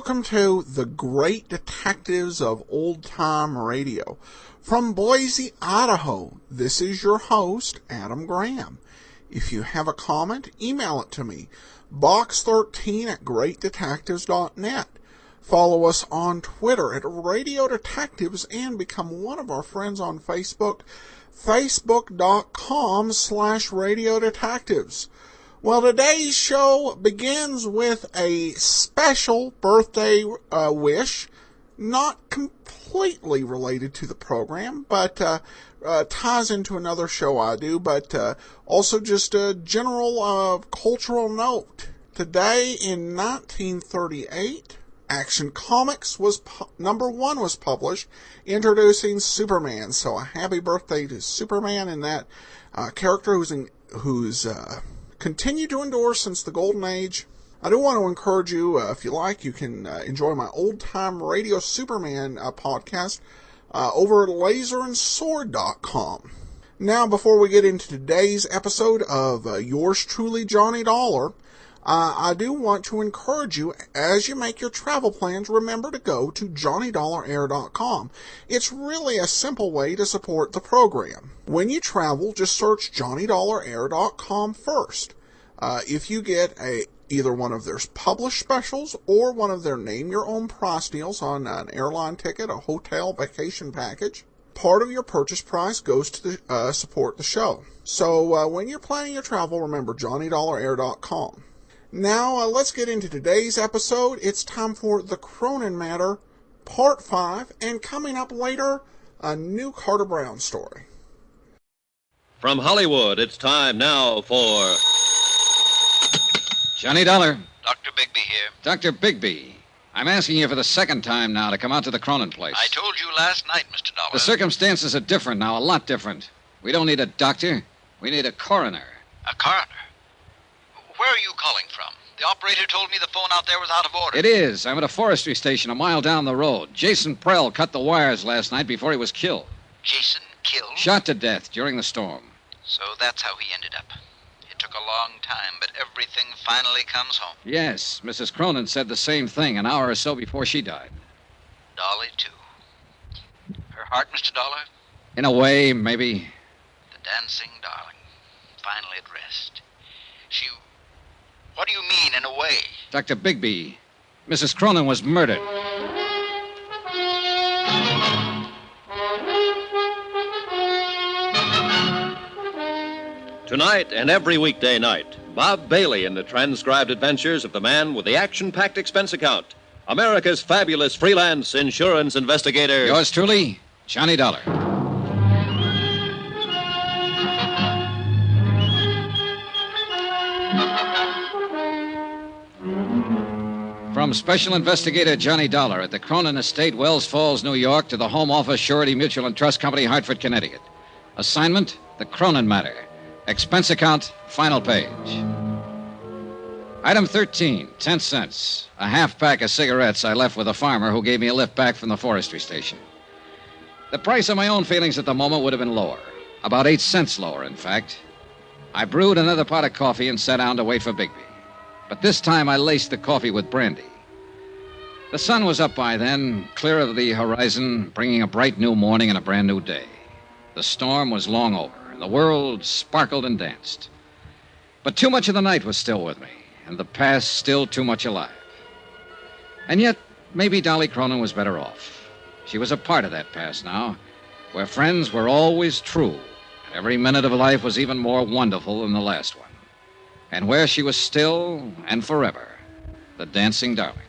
welcome to the Great Detectives of Old Time Radio. From Boise, Idaho, this is your host, Adam Graham. If you have a comment, email it to me, box13@greatdetectives.net. Follow us on Twitter at Radio Detectives and become one of our friends on Facebook, facebook.com/Radio Detectives. Well, today's show begins with a special birthday wish, not completely related to the program, but ties into another show I do, but also just a general cultural note. Today in 1938, Action Comics #1 was published, introducing Superman. So a happy birthday to Superman and that character who's continued to endure since the Golden Age. I do want to encourage you, if you like, you can enjoy my old-time Radio Superman podcast over at laserandsword.com. Now, before we get into today's episode of yours truly, Johnny Dollar, I do want to encourage you, as you make your travel plans, remember to go to JohnnyDollarAir.com. It's really a simple way to support the program. When you travel, just search JohnnyDollarAir.com first. If you get either one of their published specials or one of their name-your-own-price deals on an airline ticket, a hotel, vacation package, part of your purchase price goes to support the show. So when you're planning your travel, remember JohnnyDollarAir.com. Now, let's get into today's episode. It's time for The Cronin Matter, Part 5, and coming up later, a new Carter Brown story. From Hollywood, it's time now for... Johnny Dollar. Dr. Bigby here. Dr. Bigby, I'm asking you for the second time now to come out to the Cronin place. I told you last night, Mr. Dollar. The circumstances are different now, a lot different. We don't need a doctor. We need a coroner. A coroner? Where are you calling from? The operator told me the phone out there was out of order. It is. I'm at a forestry station a mile down the road. Jason Prell cut the wires last night before he was killed. Jason killed? Shot to death during the storm. So that's how he ended up. It took a long time, but everything finally comes home. Yes, Mrs. Cronin said the same thing an hour or so before she died. Dolly, too. Her heart, Mr. Dollar? In a way, maybe. The dancing darling. Finally at rest. She... What do you mean, in a way? Dr. Bigby, Mrs. Cronin was murdered. Tonight and every weekday night, Bob Bailey in the transcribed adventures of the man with the action-packed expense account, America's fabulous freelance insurance investigator. Yours truly, Johnny Dollar. From Special Investigator Johnny Dollar at the Cronin Estate, Wells Falls, New York, to the Home Office, Surety Mutual and Trust Company, Hartford, Connecticut. Assignment, The Cronin Matter. Expense account, final page. Item 13, 10 cents. A half pack of cigarettes I left with a farmer who gave me a lift back from the forestry station. The price of my own feelings at the moment would have been lower. About 8 cents lower, in fact. I brewed another pot of coffee and sat down to wait for Bigby. But this time I laced the coffee with brandy. The sun was up by then, clear of the horizon, bringing a bright new morning and a brand new day. The storm was long over, and the world sparkled and danced. But too much of the night was still with me, and the past still too much alive. And yet, maybe Dolly Cronin was better off. She was a part of that past now, where friends were always true, and every minute of life was even more wonderful than the last one. And where she was still and forever the dancing darling.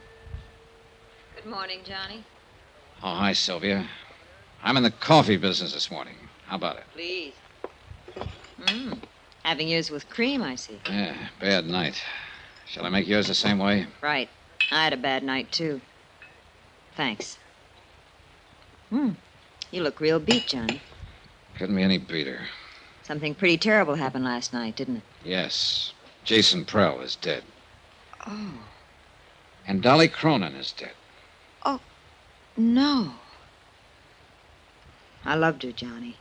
Good morning, Johnny. Oh, hi, Sylvia. I'm in the coffee business this morning. How about it? Please. Having yours with cream, I see. Yeah, bad night. Shall I make yours the same way? Right. I had a bad night, too. Thanks. You look real beat, Johnny. Couldn't be any beater. Something pretty terrible happened last night, didn't it? Yes. Jason Prell is dead. Oh. And Dolly Cronin is dead. Oh, no. I loved her, Johnny.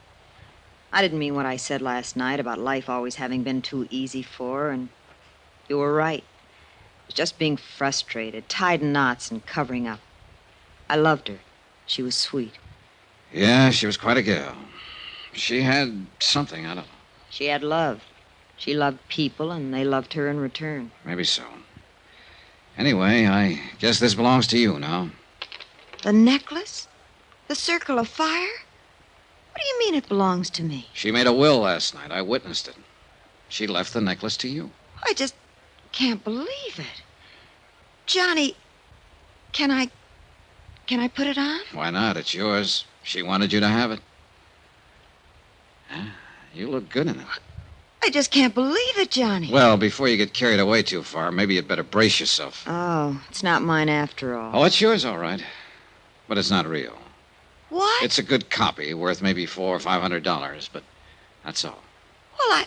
I didn't mean what I said last night about life always having been too easy for her, and you were right. was just being frustrated, tied in knots and covering up. I loved her. She was sweet. Yeah, she was quite a girl. She had something, I don't know. She had love. She loved people, and they loved her in return. Maybe so. Anyway, I guess this belongs to you now. The necklace? The circle of fire? What do you mean it belongs to me? She made a will last night. I witnessed it. She left the necklace to you. I just can't believe it. Johnny, can I put it on? Why not? It's yours. She wanted you to have it. You look good in it. I just can't believe it, Johnny. Well, before you get carried away too far, maybe you'd better brace yourself. Oh, it's not mine after all. Oh, it's yours, all right. But it's not real. What? It's a good copy, worth maybe $400 or $500, but that's all. Well,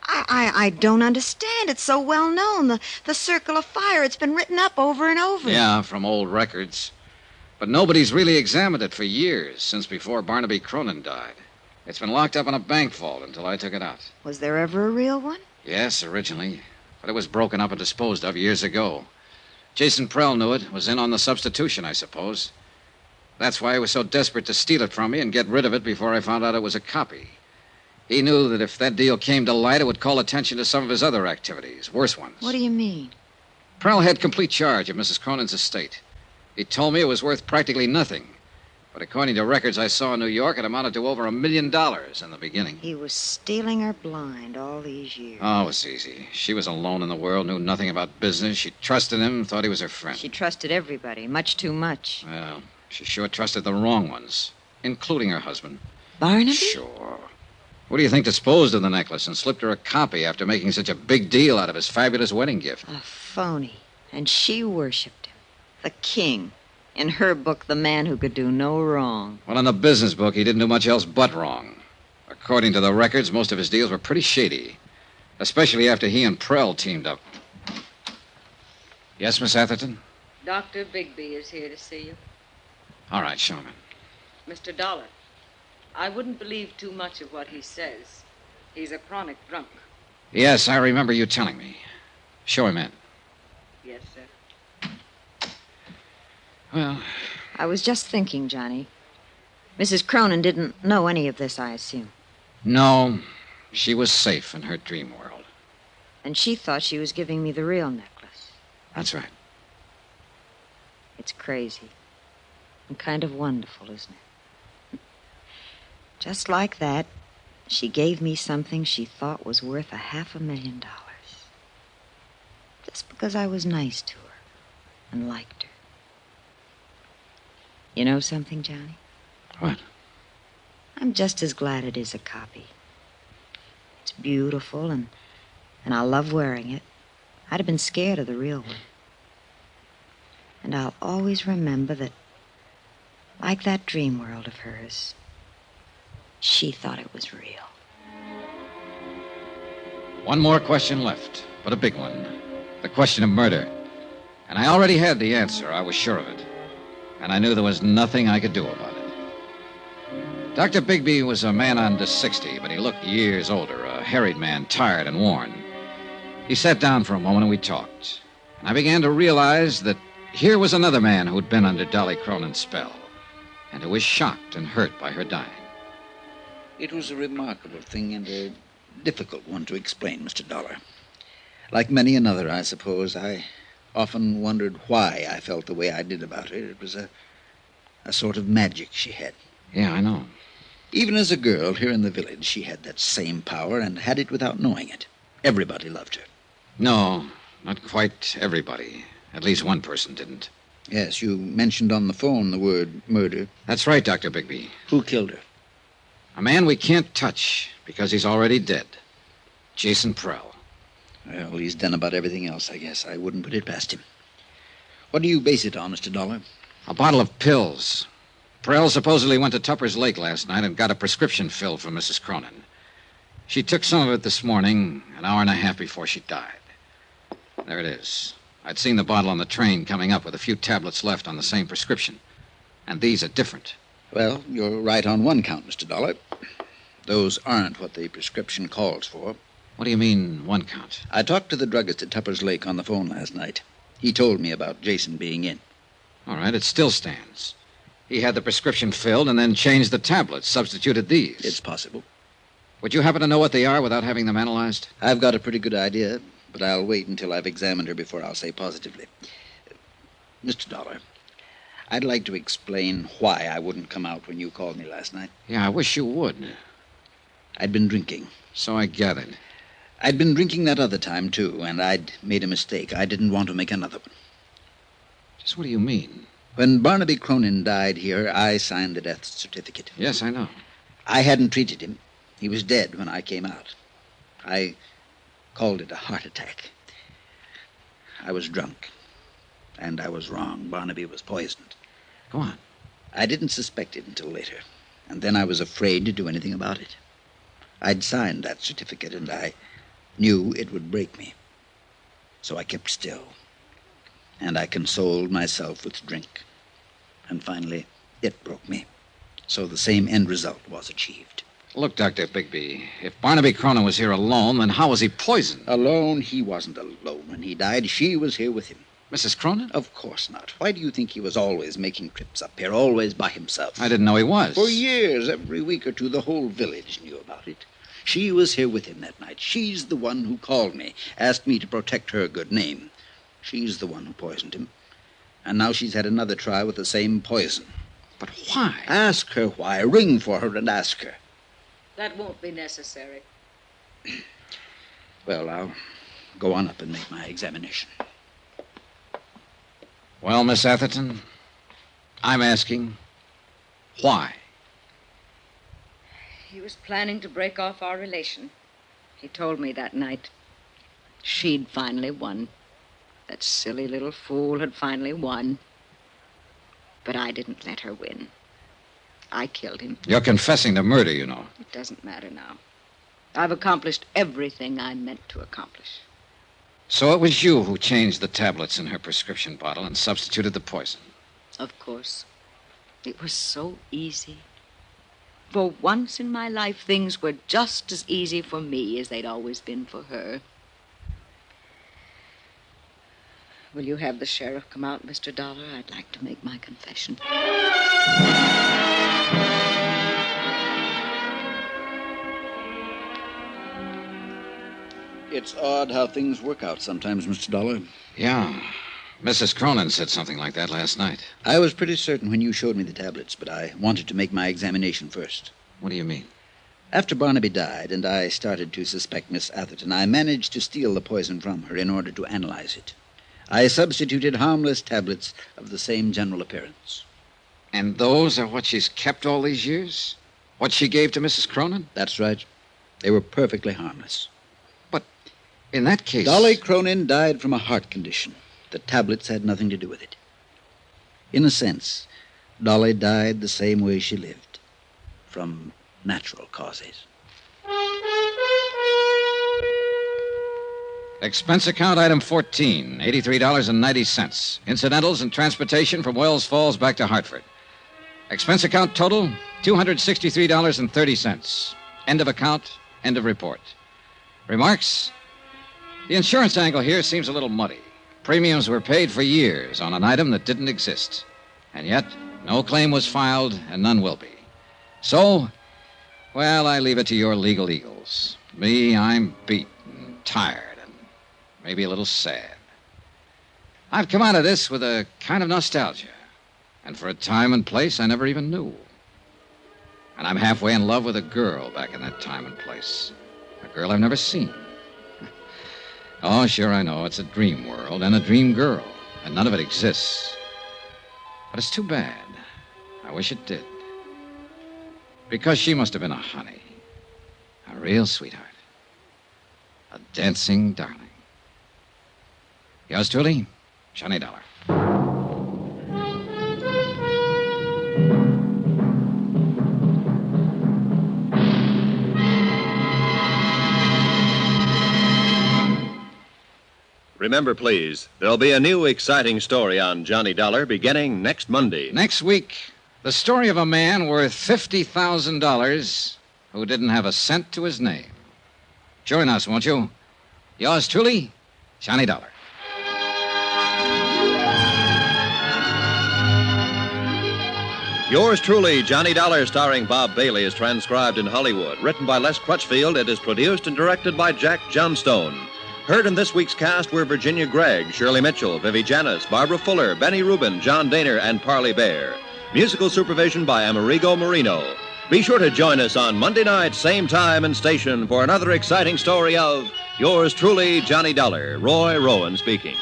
I don't understand. It's so well known. The circle of fire. It's been written up over and over. Yeah, from old records. But nobody's really examined it for years, since before Barnaby Cronin died. It's been locked up in a bank vault until I took it out. Was there ever a real one? Yes, originally. But it was broken up and disposed of years ago. Jason Prell knew it, was in on the substitution, I suppose. That's why he was so desperate to steal it from me and get rid of it before I found out it was a copy. He knew that if that deal came to light, it would call attention to some of his other activities, worse ones. What do you mean? Prell had complete charge of Mrs. Cronin's estate. He told me it was worth practically nothing. But according to records I saw in New York, it amounted to over $1 million in the beginning. He was stealing her blind all these years. Oh, it was easy. She was alone in the world, knew nothing about business. She trusted him, thought he was her friend. She trusted everybody, much too much. Well, she sure trusted the wrong ones, including her husband. Barnaby? Sure. What do you think disposed of the necklace and slipped her a copy after making such a big deal out of his fabulous wedding gift? A phony. And she worshipped him. The king. In her book, the man who could do no wrong. Well, in the business book, he didn't do much else but wrong. According to the records, most of his deals were pretty shady. Especially after he and Prell teamed up. Yes, Miss Atherton? Dr. Bigby is here to see you. All right, show him in. Mr. Dollar, I wouldn't believe too much of what he says. He's a chronic drunk. Yes, I remember you telling me. Show him in. Yes, sir. Well, I was just thinking, Johnny. Mrs. Cronin didn't know any of this, I assume. no, she was safe in her dream world. And she thought she was giving me the real necklace. That's right. It's crazy. And kind of wonderful, isn't it? Just like that, she gave me something she thought was worth $500,000. Just because I was nice to her and liked her. You know something, Johnny? What? I'm just as glad it is a copy. It's beautiful, and I love wearing it. I'd have been scared of the real one. And I'll always remember that, like that dream world of hers, she thought it was real. One more question left, but a big one. The question of murder. And I already had the answer, I was sure of it. And I knew there was nothing I could do about it. Dr. Bigby was a man under 60, but he looked years older, a harried man, tired and worn. He sat down for a moment and we talked. And I began to realize that here was another man who'd been under Dolly Cronin's spell, and who was shocked and hurt by her dying. It was a remarkable thing and a difficult one to explain, Mr. Dollar. Like many another, I suppose, I often wondered why I felt the way I did about her. It was a sort of magic she had. Yeah, I know. Even as a girl here in the village, she had that same power and had it without knowing it. Everybody loved her. No, not quite everybody. At least one person didn't. Yes, you mentioned on the phone the word murder. That's right, Dr. Bigby. Who killed her? A man we can't touch because he's already dead. Jason Prell. Well, he's done about everything else, I guess. I wouldn't put it past him. What do you base it on, Mr. Dollar? A bottle of pills. Prell supposedly went to Tupper's Lake last night and got a prescription filled for Mrs. Cronin. She took some of it this morning, an hour and a half before she died. There it is. I'd seen the bottle on the train coming up with a few tablets left on the same prescription. And these are different. Well, you're right on one count, Mr. Dollar. Those aren't what the prescription calls for. What do you mean, one count? I talked to the druggist at Tupper's Lake on the phone last night. He told me about Jason being in. All right, it still stands. He had the prescription filled and then changed the tablets, substituted these. It's possible. Would you happen to know what they are without having them analyzed? I've got a pretty good idea, but I'll wait until I've examined her before I'll say positively. Mr. Dollar, I'd like to explain why I wouldn't come out when you called me last night. Yeah, I wish you would. I'd been drinking. So I gathered. I'd been drinking that other time, too, and I'd made a mistake. I didn't want to make another one. Just what do you mean? When Barnaby Cronin died here, I signed the death certificate. Yes, I know. I hadn't treated him. He was dead when I came out. I called it a heart attack. I was drunk, and I was wrong. Barnaby was poisoned. Go on. I didn't suspect it until later, and then I was afraid to do anything about it. I'd signed that certificate, and I knew it would break me. So I kept still, and I consoled myself with drink. And finally, it broke me. So the same end result was achieved. Look, Dr. Bigby, if Barnaby Cronin was here alone, then how was he poisoned? Alone? He wasn't alone when he died. She was here with him. Mrs. Cronin? Of course not. Why do you think he was always making trips up here, always by himself? I didn't know he was. For years, every week or two, the whole village knew about it. She was here with him that night. She's the one who called me, asked me to protect her good name. She's the one who poisoned him. And now she's had another try with the same poison. But why? Ask her why. Ring for her and ask her. That won't be necessary. Well, I'll go on up and make my examination. Well, Miss Atherton, I'm asking, why? He was planning to break off our relation. He told me that night. She'd finally won. That silly little fool had finally won. But I didn't let her win. I killed him. You're confessing to murder, you know. It doesn't matter now. I've accomplished everything I meant to accomplish. So it was you who changed the tablets in her prescription bottle and substituted the poison. Of course. It was so easy. For once in my life, things were just as easy for me as they'd always been for her. Will you have the sheriff come out, Mr. Dollar? I'd like to make my confession. It's odd how things work out sometimes, Mr. Dollar. Yeah. Mrs. Cronin said something like that last night. I was pretty certain when you showed me the tablets, but I wanted to make my examination first. What do you mean? After Barnaby died and I started to suspect Miss Atherton, I managed to steal the poison from her in order to analyze it. I substituted harmless tablets of the same general appearance. And those are what she's kept all these years? What she gave to Mrs. Cronin? That's right. They were perfectly harmless. But in that case... Dolly Cronin died from a heart condition. The tablets had nothing to do with it. In a sense, Dolly died the same way she lived, from natural causes. Expense account item 14, $83.90. Incidentals and transportation from Wells Falls back to Hartford. Expense account total, $263.30. End of account, end of report. Remarks? The insurance angle here seems a little muddy. Premiums were paid for years on an item that didn't exist. And yet, no claim was filed and none will be. So, well, I leave it to your legal eagles. Me, I'm beat and tired. Maybe a little sad. I've come out of this with a kind of nostalgia. And for a time and place I never even knew. And I'm halfway in love with a girl back in that time and place. A girl I've never seen. Oh, sure, I know. It's a dream world and a dream girl. And none of it exists. But it's too bad. I wish it did. Because she must have been a honey. A real sweetheart. A dancing darling. Yours truly, Johnny Dollar. Remember, please, there'll be a new exciting story on Johnny Dollar beginning next Monday. Next week, the story of a man worth $50,000 who didn't have a cent to his name. Join us, won't you? Yours truly, Johnny Dollar. Yours truly, Johnny Dollar, starring Bob Bailey, is transcribed in Hollywood. Written by Les Crutchfield, it is produced and directed by Jack Johnstone. Heard in this week's cast were Virginia Gregg, Shirley Mitchell, Vivi Janis, Barbara Fuller, Benny Rubin, John Daner, and Parley Bear. Musical supervision by Amerigo Marino. Be sure to join us on Monday night, same time and station, for another exciting story of Yours truly, Johnny Dollar. Roy Rowan speaking.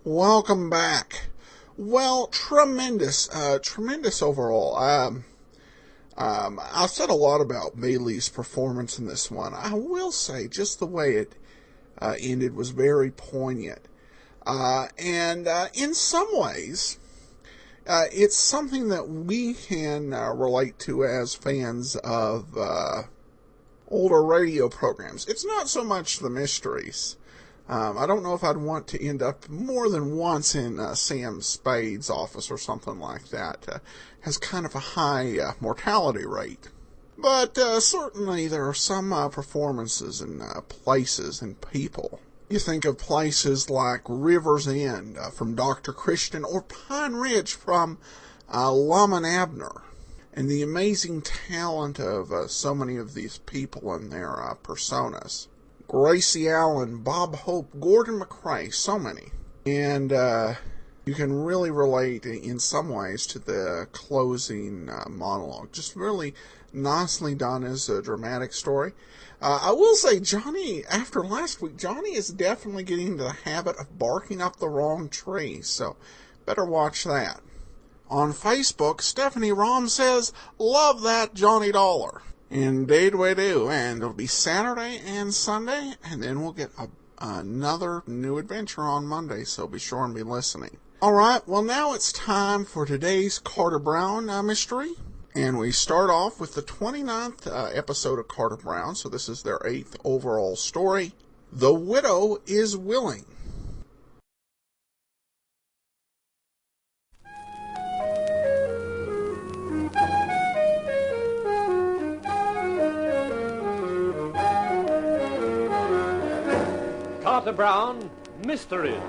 Welcome back. Well, tremendous overall. I've said a lot about Bailey's performance in this one. I will say just the way it ended was very poignant. And in some ways, it's something that we can relate to as fans of older radio programs. It's not so much the mysteries. I don't know if I'd want to end up more than once in Sam Spade's office or something like that. Has kind of a high mortality rate. But certainly there are some performances and places and people. You think of places like River's End from Dr. Christian, or Pine Ridge from Lum and Abner, and the amazing talent of so many of these people and their personas. Gracie Allen, Bob Hope, Gordon McCrae, so many. And you can really relate in some ways to the closing monologue. Just really nicely done as a dramatic story. I will say, Johnny, after last week, Johnny is definitely getting into the habit of barking up the wrong tree, so better watch that. On Facebook, Stephanie Rom says, love that Johnny Dollar. Indeed we do, and it'll be Saturday and Sunday, and then we'll get another new adventure on Monday, so be sure and be listening. Alright, well now it's time for today's Carter Brown mystery, and we start off with the 29th episode of Carter Brown, so this is their 8th overall story. The Widow is Willing. Carter Brown Mysteries.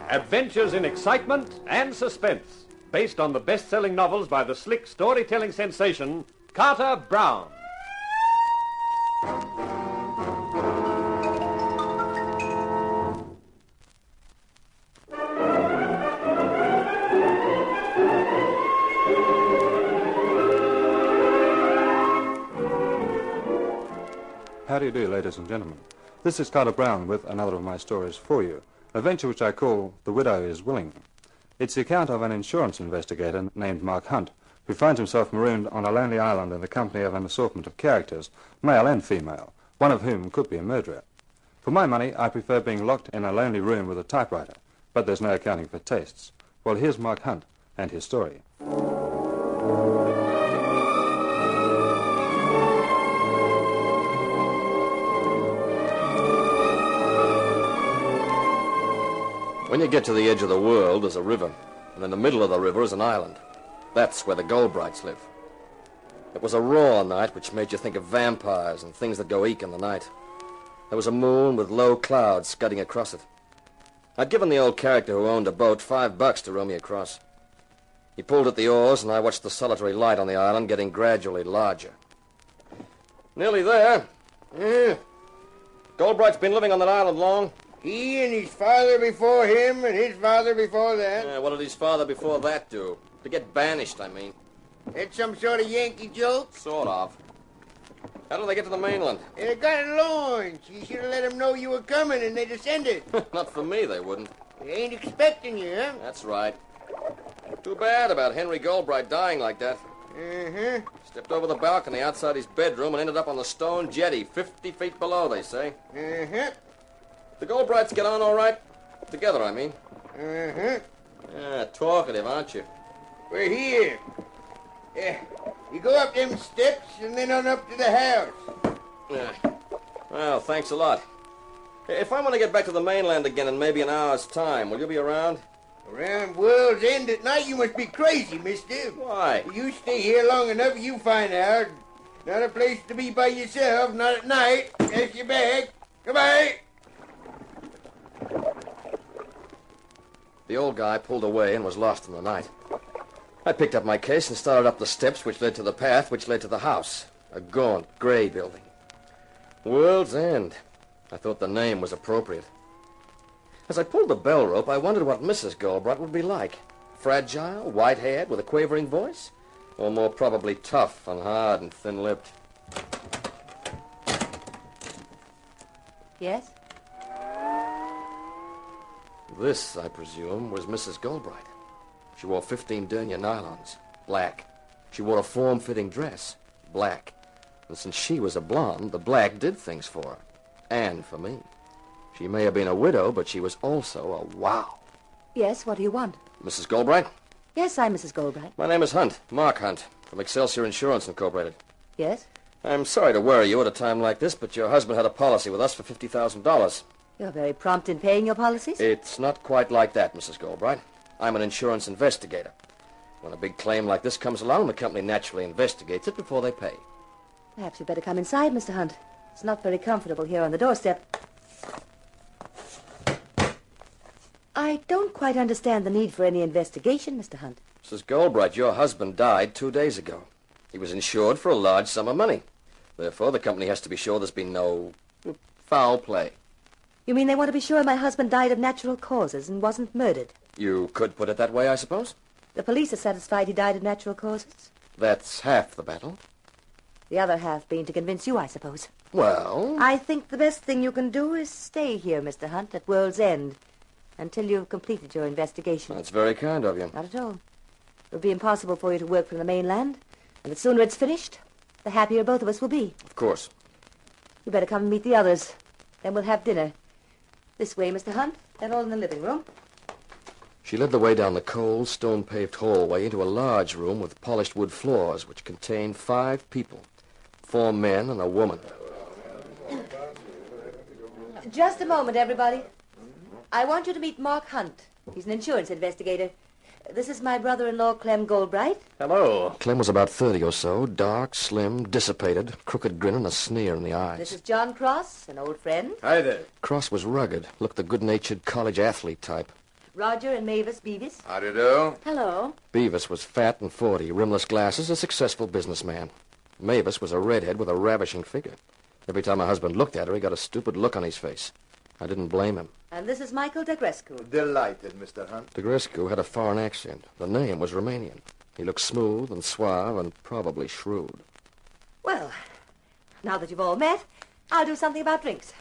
Adventures in excitement and suspense, based on the best-selling novels by the slick storytelling sensation, Carter Brown. How do you do, ladies and gentlemen? This is Carter Brown with another of my stories for you, a venture which I call The Widow is Willing. It's the account of an insurance investigator named Mark Hunt, who finds himself marooned on a lonely island in the company of an assortment of characters, male and female, one of whom could be a murderer. For my money, I prefer being locked in a lonely room with a typewriter, but there's no accounting for tastes. Well, here's Mark Hunt and his story. When you get to the edge of the world, there's a river, and in the middle of the river is an island. That's where the Goldbrights live. It was a raw night which made you think of vampires and things that go eek in the night. There was a moon with low clouds scudding across it. I'd given the old character who owned a boat $5 to row me across. He pulled at the oars, and I watched the solitary light on the island getting gradually larger. Nearly there. Yeah. Goldbright's been living on that island long? He and his father before him and his father before that. Yeah, what did his father before that do? To get banished, I mean. That's some sort of Yankee joke? Sort of. How did they get to the mainland? They got a launch. You should have let them know you were coming and they descended. Not for me, they wouldn't. They ain't expecting you, huh? That's right. Too bad about Henry Goldbright dying like that. Uh-huh. Stepped over the balcony outside his bedroom and ended up on the stone jetty, 50 feet below, they say. Uh-huh. The Goldbrights get on all right? Together, I mean. Uh-huh. Yeah, talkative, aren't you? We're here. Yeah. You go up them steps and then on up to the house. Yeah. Well, thanks a lot. If I want to get back to the mainland again in maybe an hour's time, will you be around? Around World's End at night, you must be crazy, mister. Why? You stay here long enough, you find out. Not a place to be by yourself, not at night. That's your bag. Goodbye. The old guy pulled away and was lost in the night. I picked up my case and started up the steps which led to the path which led to the house. A gaunt, gray building. World's End. I thought the name was appropriate. As I pulled the bell rope, I wondered what Mrs. Goldbright would be like. Fragile, white-haired, with a quavering voice? Or more probably tough and hard and thin-lipped? Yes? This, I presume, was Mrs. Goldbright. She wore 15 denier nylons, black. She wore a form-fitting dress, black. And since she was a blonde, the black did things for her. And for me. She may have been a widow, but she was also a wow. Yes, what do you want? Mrs. Goldbright? Yes, I'm Mrs. Goldbright. My name is Hunt, Mark Hunt, from Excelsior Insurance Incorporated. Yes? I'm sorry to worry you at a time like this, but your husband had a policy with us for $50,000. You're very prompt in paying your policies? It's not quite like that, Mrs. Goldbright. I'm an insurance investigator. When a big claim like this comes along, the company naturally investigates it before they pay. Perhaps you'd better come inside, Mr. Hunt. It's not very comfortable here on the doorstep. I don't quite understand the need for any investigation, Mr. Hunt. Mrs. Goldbright, your husband died 2 days ago. He was insured for a large sum of money. Therefore, the company has to be sure there's been no foul play. You mean they want to be sure my husband died of natural causes and wasn't murdered? You could put it that way, I suppose. The police are satisfied he died of natural causes? That's half the battle. The other half being to convince you, I suppose. Well... I think the best thing you can do is stay here, Mr. Hunt, at World's End, until you've completed your investigation. That's very kind of you. Not at all. It will be impossible for you to work from the mainland, and the sooner it's finished, the happier both of us will be. Of course. You better come and meet the others. Then we'll have dinner. This way, Mr. Hunt. They're all in the living room. She led the way down the cold, stone-paved hallway into a large room with polished wood floors, which contained 5 people. 4 men and a woman. Just a moment, everybody. I want you to meet Mark Hunt. He's an insurance investigator. This is my brother-in-law, Clem Goldbright. Hello. Clem was about 30 or so, dark, slim, dissipated, crooked grin and a sneer in the eyes. This is John Cross, an old friend. Hi there. Cross was rugged, looked the good-natured college athlete type. Roger and Mavis Beavis. How do you do? Hello. Beavis was fat and 40, rimless glasses, a successful businessman. Mavis was a redhead with a ravishing figure. Every time my husband looked at her, he got a stupid look on his face. I didn't blame him. And this is Michael Degrescu. Delighted, Mr. Hunt. Degrescu had a foreign accent. The name was Romanian. He looked smooth and suave and probably shrewd. Well, now that you've all met, I'll do something about drinks.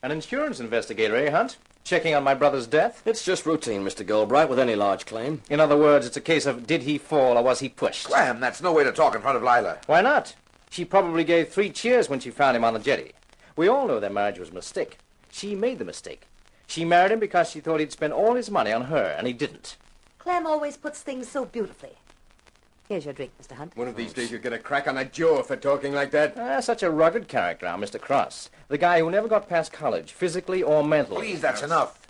An insurance investigator, eh, Hunt? Checking on my brother's death? It's just routine, Mr. Goldbright, with any large claim. In other words, it's a case of did he fall or was he pushed? Clem, that's no way to talk in front of Lila. Why not? She probably gave 3 cheers when she found him on the jetty. We all know their marriage was a mistake. She made the mistake. She married him because she thought he'd spend all his money on her, and he didn't. Clem always puts things so beautifully. Here's your drink, Mr. Hunt. One of these days you'll get a crack on that jaw for talking like that. Such a rugged character, our Mr. Cross. The guy who never got past college, physically or mentally. Please, that's enough.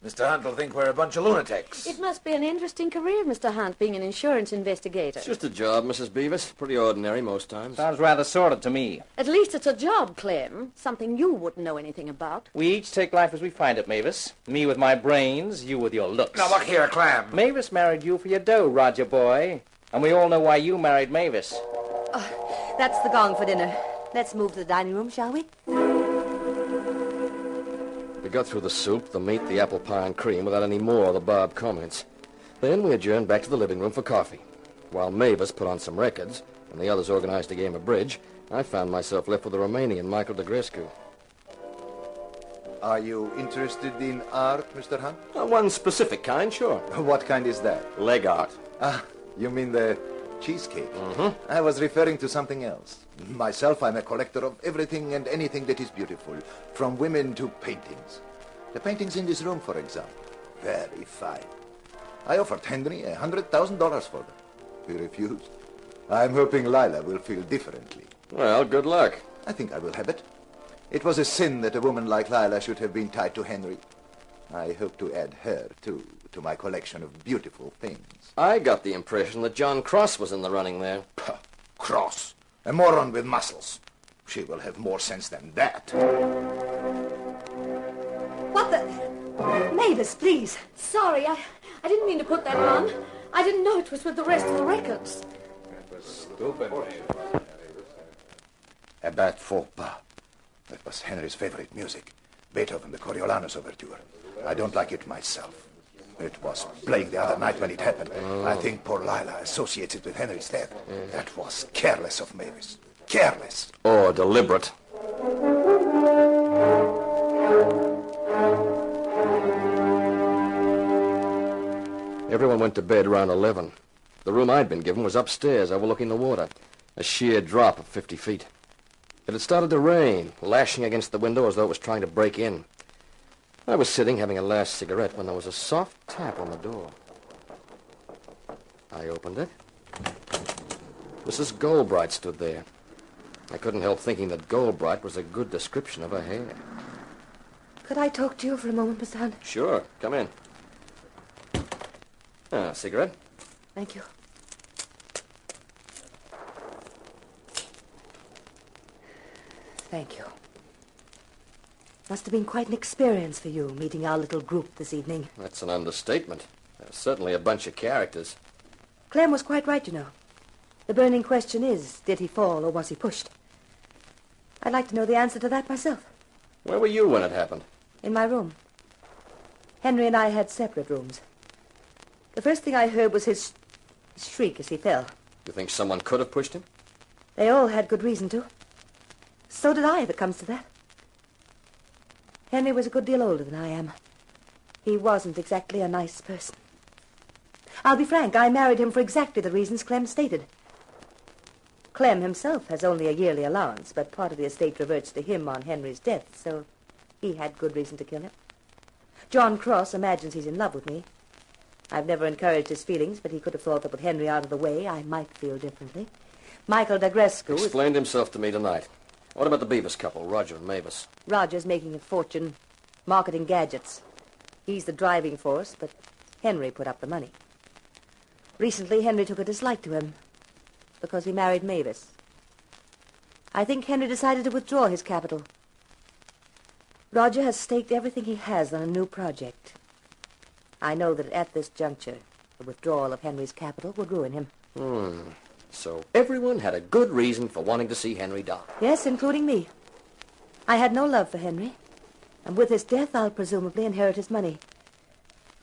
Mr. Hunt will think we're a bunch of lunatics. It must be an interesting career, Mr. Hunt, being an insurance investigator. It's just a job, Mrs. Beavis. Pretty ordinary most times. Sounds rather sordid to me. At least it's a job, Clem. Something you wouldn't know anything about. We each take life as we find it, Mavis. Me with my brains, you with your looks. Now, look here, Clem. Mavis married you for your dough, Roger boy. And we all know why you married Mavis. Oh, that's the gong for dinner. Let's move to the dining room, shall we? We got through the soup, the meat, the apple pie and cream without any more of the Bob comments. Then we adjourned back to the living room for coffee. While Mavis put on some records and the others organized a game of bridge, I found myself left with the Romanian Michael Degrescu. Are you interested in art, Mr. Hunt? One specific kind, sure. What kind is that? Leg art. Ah, you mean the cheesecake? Mm-hmm. I was referring to something else. Myself, I'm a collector of everything and anything that is beautiful, from women to paintings. The paintings in this room, for example, very fine. I offered Henry $100,000 for them. He refused. I'm hoping Lila will feel differently. Well, good luck. I think I will have it. It was a sin that a woman like Lila should have been tied to Henry. I hope to add her, too, to my collection of beautiful things. I got the impression that John Cross was in the running there. Puh, Cross. A moron with muscles. She will have more sense than that. What the... Mavis, please. Sorry, I didn't mean to put that on. I didn't know it was with the rest of the records. That was stupid. A bad faux pas. That was Henry's favorite music. Beethoven, the Coriolanus Overture. I don't like it myself. It was playing the other night when it happened. I think poor Lila associates it with Henry's death. That was careless of Mavis. Careless. Or deliberate. Everyone went to bed around 11. The room I'd been given was upstairs, overlooking the water. A sheer drop of 50 feet. It had started to rain, lashing against the window as though it was trying to break in. I was sitting having a last cigarette when there was a soft tap on the door. I opened it. Mrs. Goldbright stood there. I couldn't help thinking that Goldbright was a good description of her hair. Could I talk to you for a moment, Mr. Hunt? Sure, come in. Cigarette? Thank you. Thank you. Must have been quite an experience for you, meeting our little group this evening. That's an understatement. There's certainly a bunch of characters. Clem was quite right, you know. The burning question is, did he fall or was he pushed? I'd like to know the answer to that myself. Where were you when it happened? In my room. Henry and I had separate rooms. The first thing I heard was his shriek as he fell. You think someone could have pushed him? They all had good reason to. So did I, if it comes to that. Henry was a good deal older than I am. He wasn't exactly a nice person. I'll be frank, I married him for exactly the reasons Clem stated. Clem himself has only a yearly allowance, but part of the estate reverts to him on Henry's death, so he had good reason to kill him. John Cross imagines he's in love with me. I've never encouraged his feelings, but he could have thought that with Henry out of the way, I might feel differently. Michael Degrescu explained himself to me tonight. What about the Beavis couple, Roger and Mavis? Roger's making a fortune marketing gadgets. He's the driving force, but Henry put up the money. Recently, Henry took a dislike to him because he married Mavis. I think Henry decided to withdraw his capital. Roger has staked everything he has on a new project. I know that at this juncture, the withdrawal of Henry's capital would ruin him. So everyone had a good reason for wanting to see Henry die. Yes, including me. I had no love for Henry, and with his death, I'll presumably inherit his money.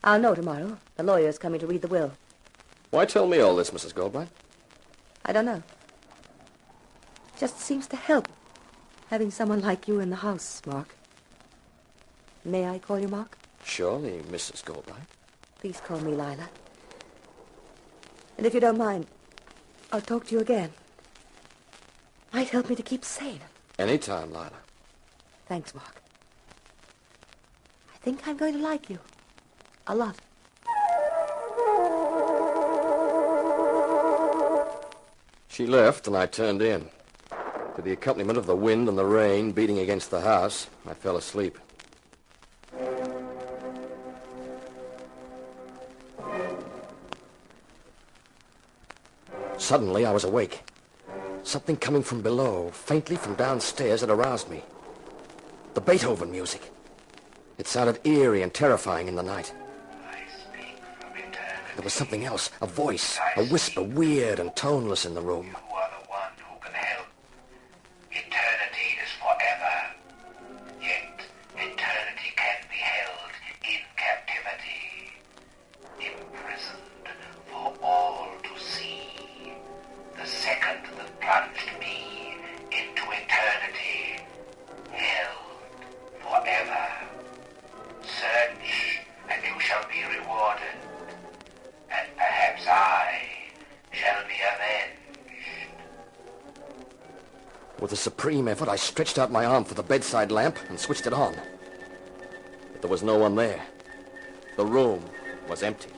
I'll know tomorrow. The lawyer's coming to read the will. Why tell me all this, Mrs. Goldbright? I don't know. Just seems to help, having someone like you in the house, Mark. May I call you Mark? Surely, Mrs. Goldbright. Please call me Lila. And if you don't mind, I'll talk to you again. Might help me to keep sane. Anytime, Lila. Thanks, Mark. I think I'm going to like you. A lot. She left, and I turned in. To the accompaniment of the wind and the rain beating against the house, I fell asleep. Suddenly, I was awake. Something coming from below, faintly from downstairs, had aroused me. The Beethoven music. It sounded eerie and terrifying in the night. There was something else, a voice, a whisper, weird and toneless in the room. You are the one who can help. Eternity is forever. Yet eternity can With a supreme effort, I stretched out my arm for the bedside lamp and switched it on. But there was no one there. The room was empty.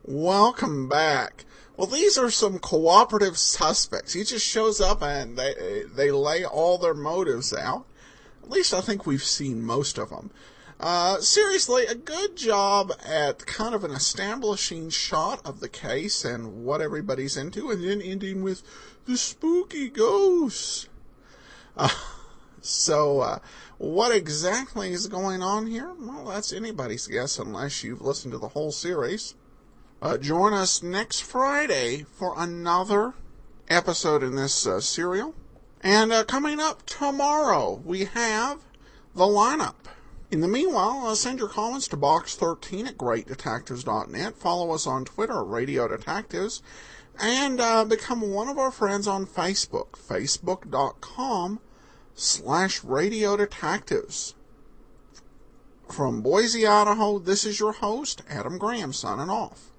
Welcome back. Well, these are some cooperative suspects. He just shows up and they lay all their motives out. At least I think we've seen most of them. Seriously, a good job at kind of an establishing shot of the case and what everybody's into, and then ending with the spooky ghosts. So, what exactly is going on here? Well, that's anybody's guess unless you've listened to the whole series. Join us next Friday for another episode in this serial. And coming up tomorrow, we have the lineup. In the meanwhile, send your comments to box13 at greatdetectives.net. Follow us on Twitter, Radio Detectives. And become one of our friends on Facebook, facebook.com/Radio Detectives. From Boise, Idaho, this is your host, Adam Graham, signing off.